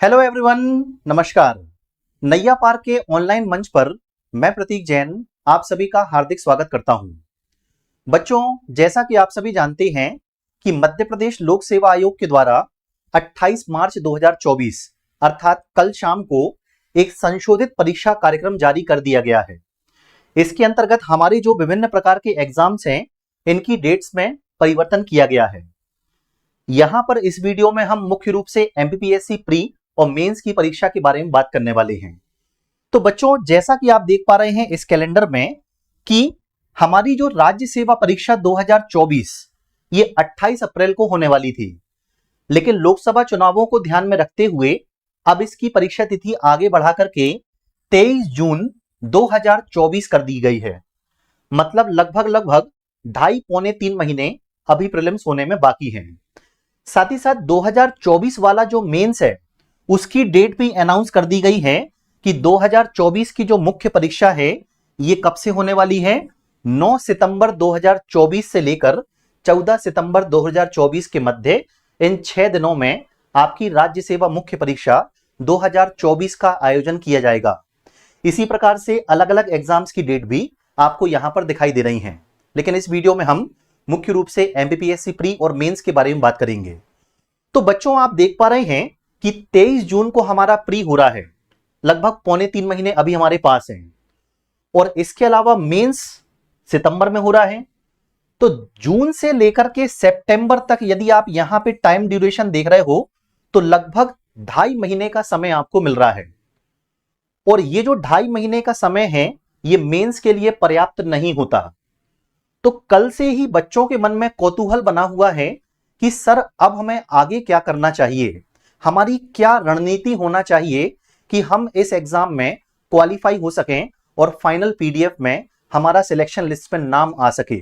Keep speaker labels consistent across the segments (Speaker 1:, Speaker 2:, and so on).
Speaker 1: Hello everyone, नमस्कार। नैया पार के ऑनलाइन मंच पर मैं प्रतीक जैन आप सभी का हार्दिक स्वागत करता हूं। बच्चों, जैसा कि आप सभी जानते हैं कि मध्य प्रदेश लोक सेवा आयोग के द्वारा 28 मार्च 2024 अर्थात कल शाम को एक संशोधित परीक्षा कार्यक्रम जारी कर दिया गया है। इसके अंतर्गत हमारे जो विभिन्न प्रकार के एग्जाम्स हैं, इनकी डेट्स में परिवर्तन किया गया है। यहां पर इस वीडियो में हम मुख्य रूप से एमपीपीएससी प्री और मेंस की परीक्षा के बारे में बात करने वाले हैं। तो बच्चों, जैसा कि आप देख पा रहे हैं इस कैलेंडर में कि हमारी जो राज्य सेवा परीक्षा 2024 ये 28 अप्रैल को होने वाली थी, लेकिन लोकसभा चुनावों को ध्यान में रखते हुए अब इसकी परीक्षा तिथि आगे बढ़ा करके 23 जून 2024 कर दी गई है। मतलब लगभग 2.5 पौने 3 महीने अभी प्रीलिम्स होने में बाकी हैं। साथ ही साथ 2024 वाला जो मेंस है उसकी डेट भी अनाउंस कर दी गई है कि 2024 की जो मुख्य परीक्षा है ये कब से होने वाली है। 9 सितंबर 2024 से लेकर 14 सितंबर 2024 के मध्य इन 6 दिनों में आपकी राज्य सेवा मुख्य परीक्षा 2024 का आयोजन किया जाएगा। इसी प्रकार से अलग अलग एग्जाम्स की डेट भी आपको यहां पर दिखाई दे रही हैं, लेकिन इस वीडियो में हम मुख्य रूप से एमपीपीएससी प्री और मेंस के बारे में बात करेंगे। तो बच्चों, आप देख पा रहे हैं कि 23 जून को हमारा प्री हो रहा है, लगभग पौने 3 महीने अभी हमारे पास हैं, और इसके अलावा मेंस सितंबर में हो रहा है। तो जून से लेकर के सितंबर तक यदि आप यहां पे टाइम ड्यूरेशन देख रहे हो तो लगभग 2.5 महीने का समय आपको मिल रहा है। और ये जो 2.5 महीने का समय है ये मेंस के लिए पर्याप्त नहीं होता। तो कल से ही बच्चों के मन में कौतूहल बना हुआ है कि सर अब हमें आगे क्या करना चाहिए, हमारी क्या रणनीति होना चाहिए कि हम इस एग्जाम में क्वालिफाई हो सकें और फाइनल पीडीएफ में हमारा सिलेक्शन लिस्ट में नाम आ सके।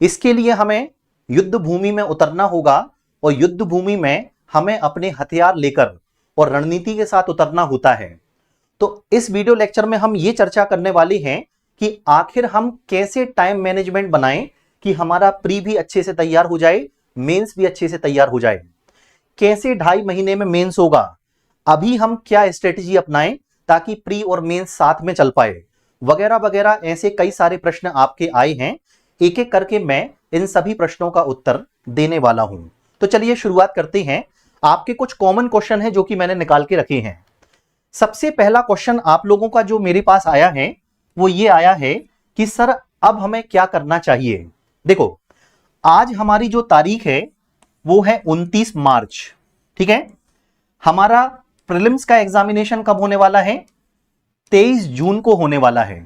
Speaker 1: इसके लिए हमें युद्ध भूमि में उतरना होगा और युद्ध भूमि में हमें अपने हथियार लेकर और रणनीति के साथ उतरना होता है। तो इस वीडियो लेक्चर में हम ये चर्चा करने वाले हैं कि आखिर हम कैसे टाइम मैनेजमेंट बनाएं कि हमारा प्री भी अच्छे से तैयार हो जाए, मेंस भी अच्छे से तैयार हो जाए। कैसे 2.5 महीने में मेंस होगा, अभी हम क्या स्ट्रेटेजी अपनाएं ताकि प्री और मेंस साथ में चल पाए, वगैरह वगैरह ऐसे कई सारे प्रश्न आपके आए हैं। एक एक करके मैं इन सभी प्रश्नों का उत्तर देने वाला हूं। तो चलिए शुरुआत करते हैं। आपके कुछ कॉमन क्वेश्चन हैं जो कि मैंने निकाल के रखे हैं। सबसे पहला क्वेश्चन आप लोगों का जो मेरे पास आया है वो ये आया है कि सर अब हमें क्या करना चाहिए। देखो, आज हमारी जो तारीख है वो है 29 मार्च, ठीक है। हमारा प्रीलिम्स का एग्जामिनेशन कब होने वाला है, 23 जून को होने वाला है।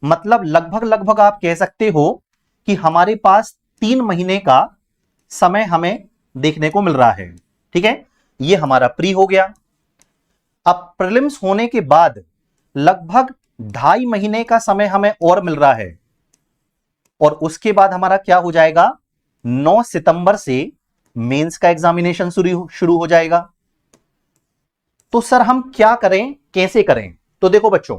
Speaker 1: मतलब लगभग आप कह सकते हो कि हमारे पास 3 महीने का समय हमें देखने को मिल रहा है, ठीक है। ये हमारा प्री हो गया। अब प्रीलिम्स होने के बाद लगभग 2.5 महीने का समय हमें और मिल रहा है, और उसके बाद हमारा क्या हो जाएगा, 9 सितंबर से मेंस का एग्जामिनेशन शुरू हो जाएगा। तो सर हम क्या करें, कैसे करें। तो देखो बच्चों,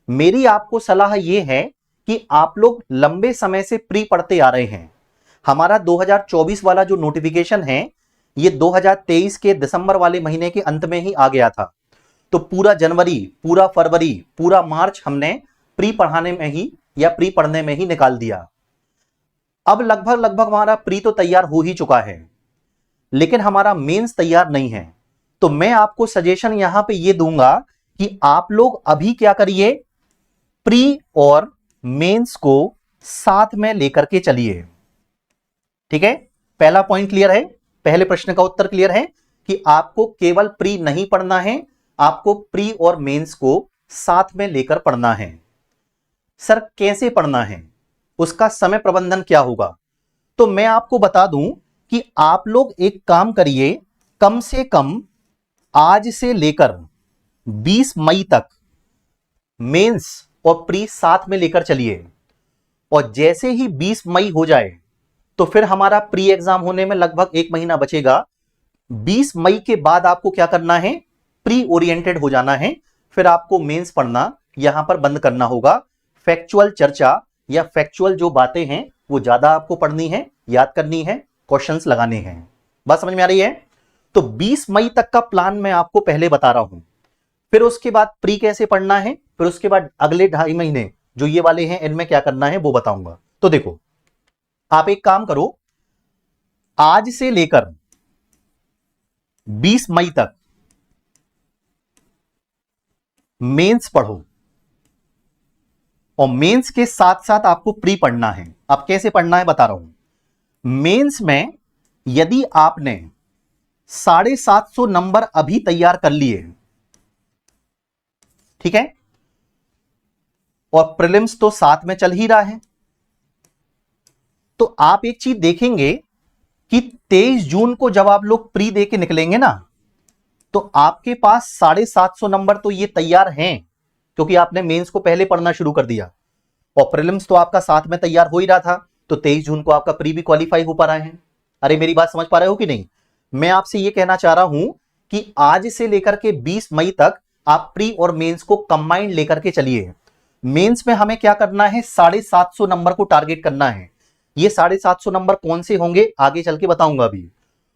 Speaker 1: मेरी आपको सलाह यह है कि आप लोग लंबे समय से प्री पढ़ते आ रहे हैं। हमारा 2024 वाला जो नोटिफिकेशन है ये 2023 के दिसंबर वाले महीने के अंत में ही आ गया था। तो पूरा जनवरी, पूरा फरवरी, पूरा मार्च हमने प्री पढ़ाने में ही या प्री पढ़ने में ही निकाल दिया। अब लगभग हमारा प्री तो तैयार हो ही चुका है, लेकिन हमारा मेंस तैयार नहीं है। तो मैं आपको सजेशन यहां पे ये दूंगा कि आप लोग अभी क्या करिए, प्री और मेंस को साथ में लेकर के चलिए, ठीक है। पहला पॉइंट क्लियर है, पहले प्रश्न का उत्तर क्लियर है कि आपको केवल प्री नहीं पढ़ना है, आपको प्री और मेंस को साथ में लेकर पढ़ना है। सर कैसे पढ़ना है, उसका समय प्रबंधन क्या होगा। तो मैं आपको बता दूं कि आप लोग एक काम करिए, कम से कम आज से लेकर 20 मई तक मेंस और प्री साथ में लेकर चलिए। और जैसे ही 20 मई हो जाए तो फिर हमारा प्री एग्जाम होने में लगभग 1 महीना बचेगा। 20 मई के बाद आपको क्या करना है, प्री ओरिएंटेड हो जाना है। फिर आपको मेंस पढ़ना यहां पर बंद करना होगा। फैक्चुअल चर्चा या फैक्चुअल जो बातें हैं वो ज्यादा आपको पढ़नी है, याद करनी है, क्वेश्चंस लगाने हैं। बात समझ में आ रही है। तो 20 मई तक का प्लान मैं आपको पहले बता रहा हूं, फिर उसके बाद प्री कैसे पढ़ना है, फिर उसके बाद अगले 2.5 महीने जो ये वाले हैं इनमें क्या करना है वो बताऊंगा। तो देखो, आप एक काम करो, आज से लेकर 20 मई तक मेंस पढ़ो, और मेंस के साथ साथ आपको प्री पढ़ना है। अब कैसे पढ़ना है बता रहा हूं। मेंस में यदि आपने 750 नंबर अभी तैयार कर लिए, ठीक है, और प्रीलिम्स तो साथ में चल ही रहा है, तो आप एक चीज देखेंगे कि 23 जून को जब आप लोग प्री दे के निकलेंगे ना, तो आपके पास 750 नंबर तो ये तैयार हैं, क्योंकि आपने मेंस को पहले पढ़ना शुरू कर दिया, और प्रीलिम्स तो आपका साथ में तैयार हो ही रहा था, तो 23 जून को आपका प्री भी क्वालिफाई हो पा रहा है। अरे मेरी बात समझ पा रहे हो कि नहीं? मैं आपसे ये कहना चाह रहा हूं कि आज से लेकर के 20 मई तक आप प्री और मेंस को कंबाइंड लेकर के चलिए। मेंस में हमें क्या करना है, 750 नंबर को टारगेट करना है। ये 750 नंबर कौन से होंगे आगे चल के बताऊंगा अभी,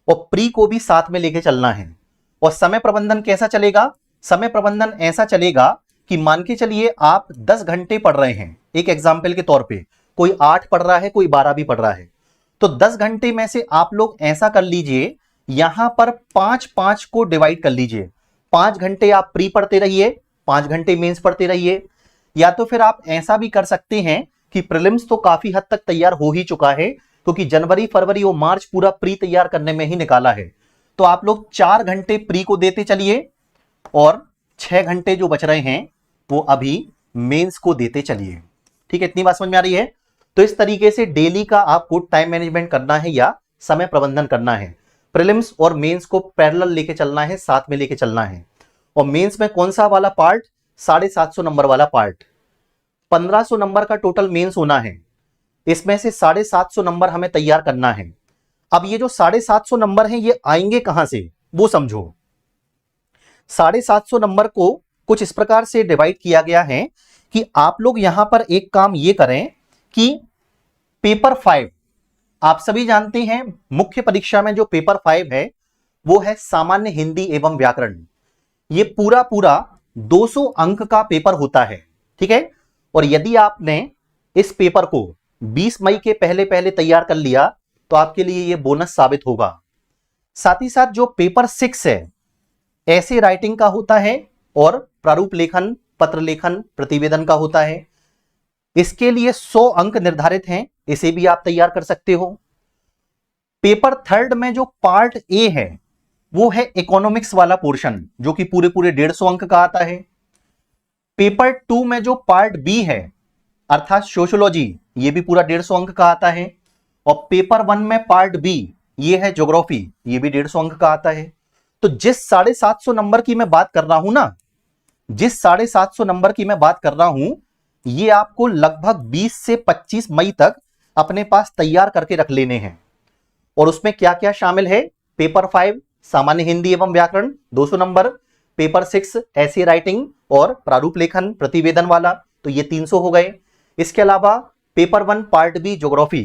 Speaker 1: और प्री को भी साथ में लेके चलना है। और समय प्रबंधन कैसा चलेगा? समय प्रबंधन ऐसा चलेगा कि मान के चलिए आप 10 घंटे पढ़ रहे हैं, एक एग्जाम्पल के तौर पे, कोई 8 पढ़ रहा है, कोई 12 भी पढ़ रहा है, तो 10 घंटे में से आप लोग ऐसा कर लीजिए, यहां पर 5-5 को डिवाइड कर लीजिए। 5 घंटे आप प्री पढ़ते रहिए, 5 घंटे मेंस पढ़ते रहिए। या तो फिर आप ऐसा भी कर सकते हैं कि प्रीलिम्स तो काफी हद तक तैयार हो ही चुका है, क्योंकि जनवरी फरवरी और मार्च पूरा प्री तैयार करने में ही निकाला है, तो आप लोग 4 घंटे प्री को देते चलिए, और 6 घंटे जो बच रहे हैं वो अभी मेंस को देते चलिए। ठीक है, इतनी बात समझ में आ रही है? तो इस तरीके से डेली का आपको टाइम मैनेजमेंट करना है या समय प्रबंधन करना है। प्रीलिम्स और मेंस को पैरेलल लेके चलना है, साथ में लेके चलना है। और मेंस में कौन सा वाला पार्ट? 750 नंबर वाला पार्ट। 1500 नंबर का टोटल मेंस होना है, इसमें से 750 नंबर हमें तैयार करना है। अब ये जो 750 नंबर हैं ये आएंगे कहां से वो समझो। 750 नंबर को कुछ इस प्रकार से डिवाइड किया गया है कि आप लोग यहां पर एक काम ये करें कि पेपर 5, आप सभी जानते हैं मुख्य परीक्षा में जो पेपर 5 है वो है सामान्य हिंदी एवं व्याकरण। ये पूरा पूरा 200 अंक का पेपर होता है, ठीक है। और यदि आपने इस पेपर को 20 मई के पहले पहले तैयार कर लिया तो आपके लिए ये बोनस साबित होगा। साथ ही साथ जो पेपर 6 है, ऐसे राइटिंग का होता है और प्रारूप लेखन, पत्र लेखन, प्रतिवेदन का होता है। इसके लिए 100 अंक निर्धारित हैं, इसे भी आप तैयार कर सकते हो। पेपर 3 में जो पार्ट ए है वो है इकोनॉमिक्स वाला पोर्शन, जो कि पूरे पूरे 150 अंक का आता है। पेपर 2 में जो पार्ट बी है अर्थात सोशियोलॉजी, ये भी पूरा 150 अंक का आता है। और पेपर 1 में पार्ट बी ये है ज्योग्राफी, ये भी 150 अंक का आता है। तो जिस 750 नंबर की मैं बात कर रहा हूं ना, जिस 750 नंबर की मैं बात कर रहा हूं, ये आपको लगभग 20 से 25 मई तक अपने पास तैयार करके रख लेने हैं। और उसमें क्या क्या शामिल है? पेपर 5 सामान्य हिंदी एवं व्याकरण 200 नंबर, पेपर 6 ऐसे राइटिंग और प्रारूप लेखन प्रतिवेदन वाला, तो ये 300 हो गए। इसके अलावा paper 1 part B geography,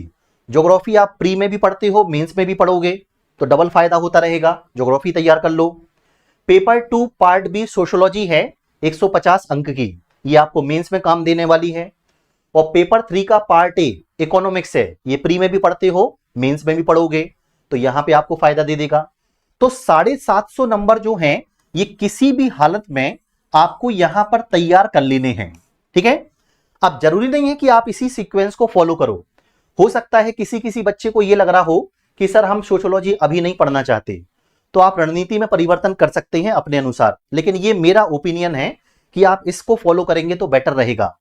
Speaker 1: geography आप प्री में भी पढ़ते हो, मेंस में भी पढ़ोगे, तो डबल फायदा होता रहेगा, ज्योग्राफी तैयार कर लो। पेपर 2 पार्ट बी सोशियोलॉजी है 150 अंक की, ये आपको मेंस में काम देने वाली है। और पेपर 3 का पार्ट ए इकोनॉमिक्स है, ये प्री में भी पढ़ते हो, मेंस में भी पढ़ोगे, तो यहां पे आपको फायदा दे देगा। तो 750 नंबर जो हैं ये किसी भी हालत में आपको यहां पर तैयार कर लेने हैं, ठीक है। अब जरूरी नहीं है कि आप इसी सीक्वेंस को फॉलो करो। हो सकता है किसी किसी बच्चे को यह लग रहा हो कि सर हम सोशियोलॉजी अभी नहीं पढ़ना चाहते, तो आप रणनीति में परिवर्तन कर सकते हैं अपने अनुसार, लेकिन ये मेरा ओपिनियन है कि आप इसको फॉलो करेंगे तो बेटर रहेगा।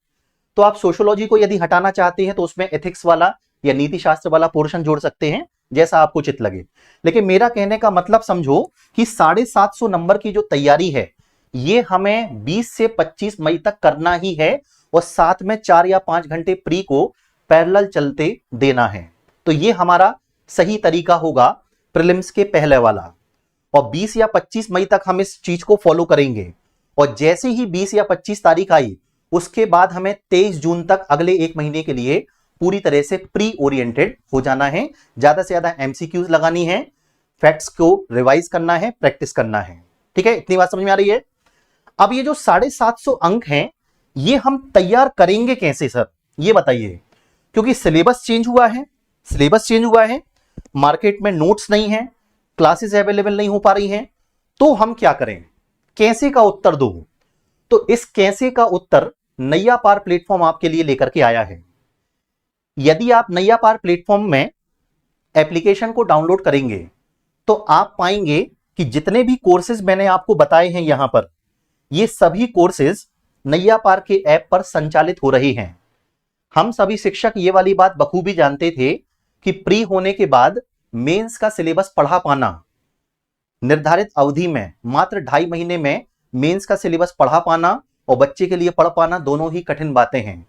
Speaker 1: तो आप सोशियोलॉजी को यदि हटाना चाहते हैं तो उसमें एथिक्स वाला या नीति शास्त्र वाला पोर्शन जोड़ सकते हैं, जैसा आपको चित लगे। लेकिन मेरा कहने का मतलब समझो कि 750 नंबर की जो तैयारी है ये हमें 20 से 25 मई तक करना ही है, और साथ में 4 या 5 घंटे प्री को पैरेलल चलते देना है। तो ये हमारा सही तरीका होगा प्रीलिम्स के पहले वाला। और 20 या 25 मई तक हम इस चीज को फॉलो करेंगे, और जैसे ही 20 या 25 तारीख आई उसके बाद हमें 23 जून तक अगले 1 महीने के लिए पूरी तरह से प्री ओरिएंटेड हो जाना है। ज्यादा से ज्यादा एमसीक्यूज लगानी है, फैक्ट्स को रिवाइज करना है, प्रैक्टिस करना है। ठीक है, इतनी बात समझ में आ रही है। अब ये जो 750 अंक हैं ये हम तैयार करेंगे कैसे सर, ये बताइए। क्योंकि सिलेबस चेंज हुआ है, मार्केट में नोट्स नहीं है, क्लासेस अवेलेबल नहीं हो पा रही हैं, तो हम क्या करें, कैसे का उत्तर दो। तो इस कैसे का उत्तर नैया पार प्लेटफॉर्म आपके लिए लेकर के आया है। यदि आप नैया पार प्लेटफॉर्म में एप्लीकेशन को डाउनलोड करेंगे तो आप पाएंगे कि जितने भी कोर्सेज मैंने आपको बताए हैं यहां पर, ये सभी कोर्सेज नैया पार के ऐप पर संचालित हो रहे हैं। हम सभी शिक्षक ये वाली बात बखूबी जानते थे कि प्री होने के बाद मेंस का सिलेबस पढ़ा पाना, निर्धारित अवधि में मात्र 2.5 महीने में मेंस का सिलेबस पढ़ा पाना और बच्चे के लिए पढ़ पाना दोनों ही कठिन बातें हैं।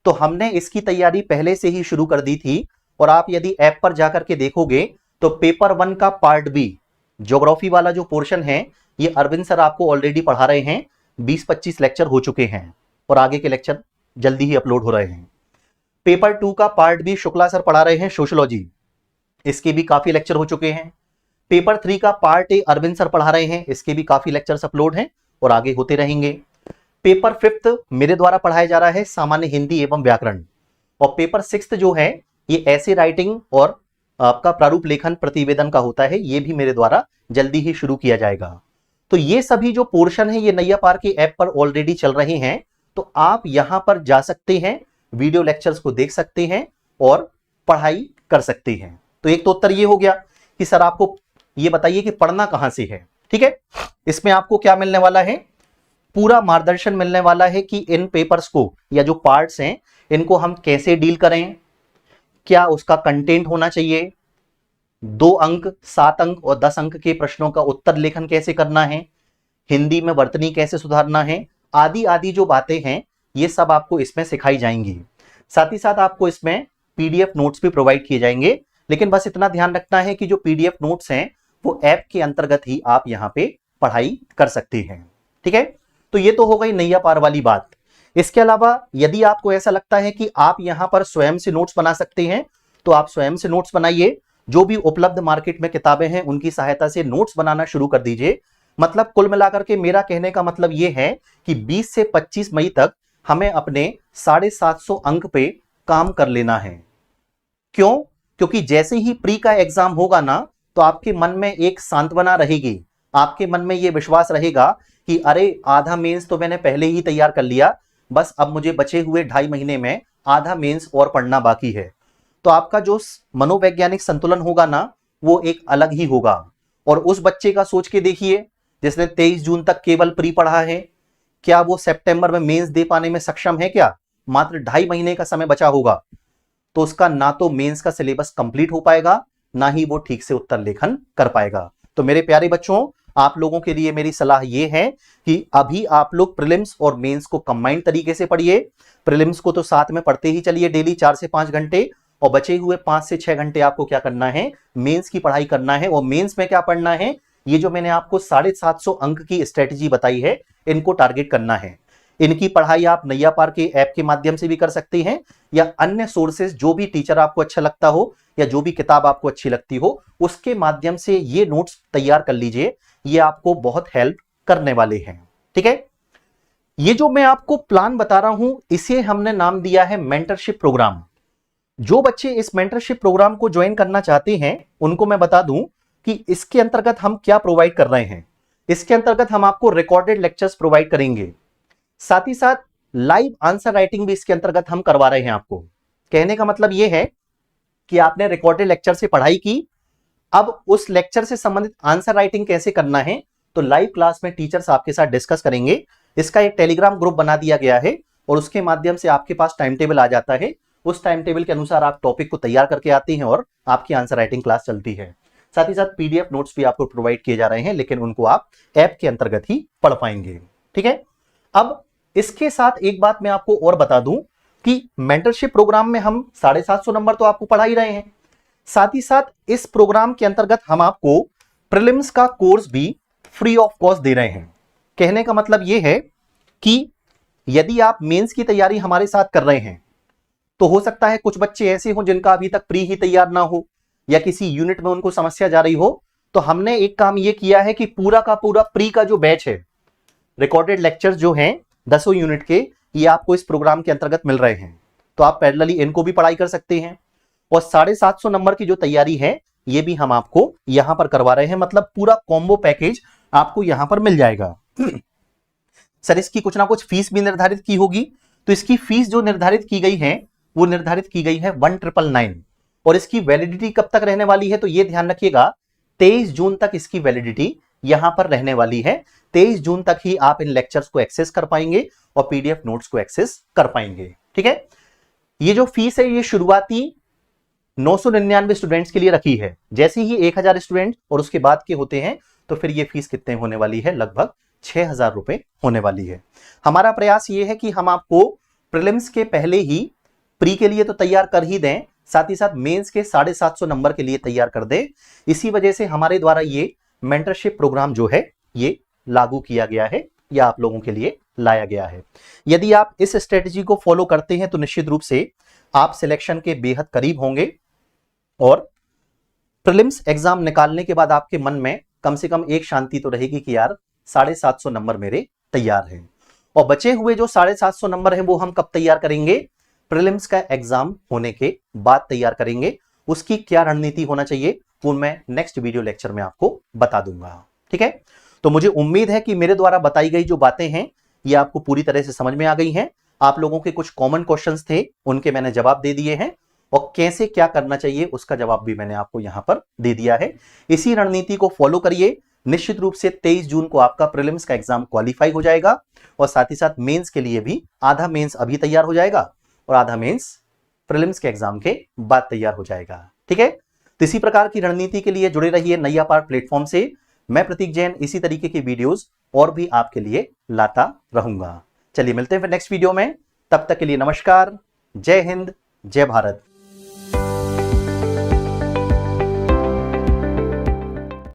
Speaker 1: तो हमने इसकी तैयारी पहले से ही शुरू कर दी थी। और आप यदि ऐप पर जाकर के देखोगे तो पेपर 1 का पार्ट बी ज्योग्राफी वाला जो पोर्शन है ये अरविंद सर आपको ऑलरेडी पढ़ा रहे हैं। 20-25 लेक्चर हो चुके हैं और आगे के लेक्चर जल्दी ही अपलोड हो रहे हैं। पेपर 2 का पार्ट बी शुक्ला सर पढ़ा रहे हैं सोशियोलॉजी, इसके भी काफी लेक्चर हो चुके हैं। पेपर 3 का पार्ट ए अरविंद सर पढ़ा रहे हैं, इसके भी काफी लेक्चर्स अपलोड हैं और आगे होते रहेंगे। पेपर 5 मेरे द्वारा पढ़ाया जा रहा है, सामान्य हिंदी एवं व्याकरण। और पेपर 6 जो है ये ऐसे राइटिंग और आपका प्रारूप लेखन प्रतिवेदन का होता है, ये भी मेरे द्वारा जल्दी ही शुरू किया जाएगा। तो ये सभी जो पोर्शन है ये नैया पार के ऐप पर ऑलरेडी चल रहे हैं। तो आप यहां पर जा सकते हैं, वीडियो लेक्चर्स को देख सकते हैं और पढ़ाई कर सकते हैं। तो एक तो उत्तर ये हो गया कि सर आपको ये बताइए कि पढ़ना कहां से है। ठीक है, इसमें आपको क्या मिलने वाला है, पूरा मार्गदर्शन मिलने वाला है कि इन पेपर्स को या जो पार्ट्स हैं इनको हम कैसे डील करें, क्या उसका कंटेंट होना चाहिए, 2 अंक, 7 अंक और 10 अंक के प्रश्नों का उत्तर लेखन कैसे करना है, हिंदी में वर्तनी कैसे सुधारना है, आदि आदि जो बातें हैं ये सब आपको इसमें सिखाई जाएंगी। साथ ही साथ आपको इसमें पीडीएफ नोट्स भी प्रोवाइड किए जाएंगे। लेकिन बस इतना ध्यान रखना है कि जो पीडीएफ नोट्स हैं वो ऐप के अंतर्गत ही आप यहाँ पे पढ़ाई कर सकते हैं। ठीक है, तो ये तो हो गई नैया पार वाली बात। इसके अलावा यदि आपको ऐसा लगता है कि आप यहां पर स्वयं से नोट्स बना सकते हैं तो आप स्वयं से नोट्स बनाइए। जो भी उपलब्ध मार्केट में किताबें हैं उनकी सहायता से नोट्स बनाना शुरू कर दीजिए। मतलब कुल मिलाकर के मेरा कहने का मतलब यह है कि 20 से 25 मई तक हमें अपने 750 अंक पे काम कर लेना है। क्यों? क्योंकि जैसे ही प्री का एग्जाम होगा ना तो आपके मन में एक सांत्वना रहेगी, आपके मन में यह विश्वास रहेगा कि अरे आधा मेंस तो मैंने पहले ही तैयार कर लिया, बस अब मुझे बचे हुए 2.5 महीने में आधा मेंस और पढ़ना बाकी है। तो आपका जो मनोवैज्ञानिक संतुलन होगा ना वो एक अलग ही होगा। और उस बच्चे का सोच के देखिए जिसने 23 जून तक केवल प्री पढ़ा है, क्या वो सितंबर में मेंस दे पाने में सक्षम है क्या? मात्र 2.5 महीने का समय बचा होगा तो उसका ना तो मेंस का सिलेबस कंप्लीट हो पाएगा, ना ही वो ठीक से उत्तर लेखन कर पाएगा। तो मेरे प्यारे बच्चों, आप लोगों के लिए मेरी सलाह यह है कि अभी आप लोग प्रीलिम्स और मेंस को कंबाइंड तरीके से पढ़िए। प्रीलिम्स को तो साथ में पढ़ते ही चलिए डेली 4 से 5 घंटे, और बचे हुए 5 से 6 घंटे आपको क्या करना है, मेंस की पढ़ाई करना है। और मेंस में क्या पढ़ना है, ये जो मैंने आपको 750 अंक की स्ट्रेटेजी बताई है इनको टारगेट करना है। इनकी पढ़ाई आप नैया पार के ऐप के माध्यम से भी कर सकते हैं या अन्य सोर्सेज, जो भी टीचर आपको अच्छा लगता हो या जो भी किताब आपको अच्छी लगती हो उसके माध्यम से ये नोट्स तैयार कर लीजिए। ये आपको बहुत हेल्प करने वाले हैं। ठीक है, ये जो मैं आपको प्लान बता रहा हूं इसे हमने नाम दिया है मेंटरशिप प्रोग्राम। जो बच्चे इस मेंटरशिप प्रोग्राम को ज्वाइन करना चाहते हैं उनको मैं बता दूं कि इसके अंतर्गत हम क्या प्रोवाइड कर रहे हैं। इसके अंतर्गत हम आपको रिकॉर्डेड लेक्चर्स प्रोवाइड करेंगे, साथ ही साथ लाइव आंसर राइटिंग भी इसके अंतर्गत हम करवा रहे हैं आपको। कहने का मतलब यह है कि आपने रिकॉर्डेड लेक्चर से पढ़ाई की, अब उस लेक्चर से संबंधित आंसर राइटिंग कैसे करना है तो लाइव क्लास में टीचर्स आपके साथ डिस्कस करेंगे। इसका एक टेलीग्राम ग्रुप बना दिया गया है और उसके माध्यम से आपके पास टाइम टेबल आ जाता है। उस टाइम टेबल के अनुसार आप टॉपिक को तैयार करके आते हैं और आपकी आंसर राइटिंग क्लास चलती है। साथ ही साथ पीडीएफ नोट्स भी आपको प्रोवाइड किए जा रहे हैं, लेकिन उनको आप ऐप के अंतर्गत ही पढ़ पाएंगे। ठीक है, अब इसके साथ एक बात मैं आपको और बता दूं कि मेंटरशिप प्रोग्राम में हम 750 नंबर तो आपको पढ़ा ही रहे हैं, साथ ही साथ इस प्रोग्राम के अंतर्गत हम आपको प्रीलिम्स का कोर्स भी फ्री ऑफ कॉस्ट दे रहे हैं। कहने का मतलब यह है कि यदि आप मेंस की तैयारी हमारे साथ कर रहे हैं तो हो सकता है कुछ बच्चे ऐसे हों जिनका अभी तक प्री ही तैयार ना हो या किसी यूनिट में उनको समस्या जा रही हो, तो हमने एक काम ये किया है कि पूरा का पूरा प्री का जो बैच है, रिकॉर्डेड लेक्चर्स जो हैं 10 यूनिट के, ये आपको इस प्रोग्राम के अंतर्गत मिल रहे हैं। तो आप पैरेलली इनको भी पढ़ाई कर सकते हैं और 750 नंबर की जो तैयारी है ये भी हम आपको यहां पर करवा रहे हैं। मतलब पूरा कॉम्बो पैकेज आपको यहां पर मिल जाएगा। सर इसकी कुछ ना कुछ फीस भी निर्धारित की होगी, तो इसकी फीस जो निर्धारित की गई है वो निर्धारित की गई है 1999 और इसकी वैलिडिटी कब तक रहने वाली है तो ये ध्यान रखिएगा 23 जून तक इसकी वैलिडिटी यहां पर रहने वाली है। 23 जून तक ही आप इन लेक्चर्स को एक्सेस कर पाएंगे और पीडीएफ नोट्स को एक्सेस कर पाएंगे। ठीक है, ये जो फीस है ये शुरुआती 999 स्टूडेंट्स के लिए रखी है। जैसे ही 1000 स्टूडेंट और उसके बाद के होते हैं तो फिर ये फीस कितने होने वाली है, लगभग 6000 रुपए होने वाली है। हमारा प्रयास ये है कि हम आपको प्रीलिम्स के पहले ही प्री के लिए तो तैयार कर ही दें, साथ ही साथ मेंस के 750 नंबर के लिए तैयार कर दें। इसी वजह से हमारे द्वारा ये मेंटरशिप प्रोग्राम जो है ये लागू किया गया है या आप लोगों के लिए लाया गया है। यदि आप इस स्ट्रेटेजी को फॉलो करते हैं तो निश्चित रूप से आप सिलेक्शन के बेहद करीब होंगे और प्रीलिम्स एग्जाम निकालने के बाद आपके मन में कम से कम एक शांति तो रहेगी कि यार 750 नंबर मेरे तैयार हैं। और बचे हुए जो 750 नंबर हैं वो हम कब तैयार करेंगे, प्रीलिम्स का एग्जाम होने के बाद तैयार करेंगे। उसकी क्या रणनीति होना चाहिए वो मैं नेक्स्ट वीडियो लेक्चर में आपको बता दूंगा। ठीक है, तो मुझे उम्मीद है कि मेरे द्वारा बताई गई जो बातें हैं ये आपको पूरी तरह से समझ में आ गई हैं। आप लोगों के कुछ कॉमन क्वेश्चंस थे उनके मैंने जवाब दे दिए हैं और कैसे क्या करना चाहिए उसका जवाब भी मैंने आपको यहां पर दे दिया है। इसी रणनीति को फॉलो करिए, निश्चित रूप से 23 जून को आपका प्रीलिम्स का एग्जाम क्वालिफाई हो जाएगा और साथ ही साथ मेंस के लिए भी आधा मेंस अभी तैयार हो जाएगा और आधा मेंस प्रीलिम्स के एग्जाम के बाद तैयार हो जाएगा। ठीक है, तो इसी प्रकार की रणनीति के लिए जुड़े रहिए नैया पार प्लेटफॉर्म से। मैं प्रतीक जैन इसी तरीके की वीडियोस और भी आपके लिए लाता रहूंगा। चलिए मिलते हैं फिर नेक्स्ट वीडियो में, तब तक के लिए नमस्कार, जय हिंद, जय भारत।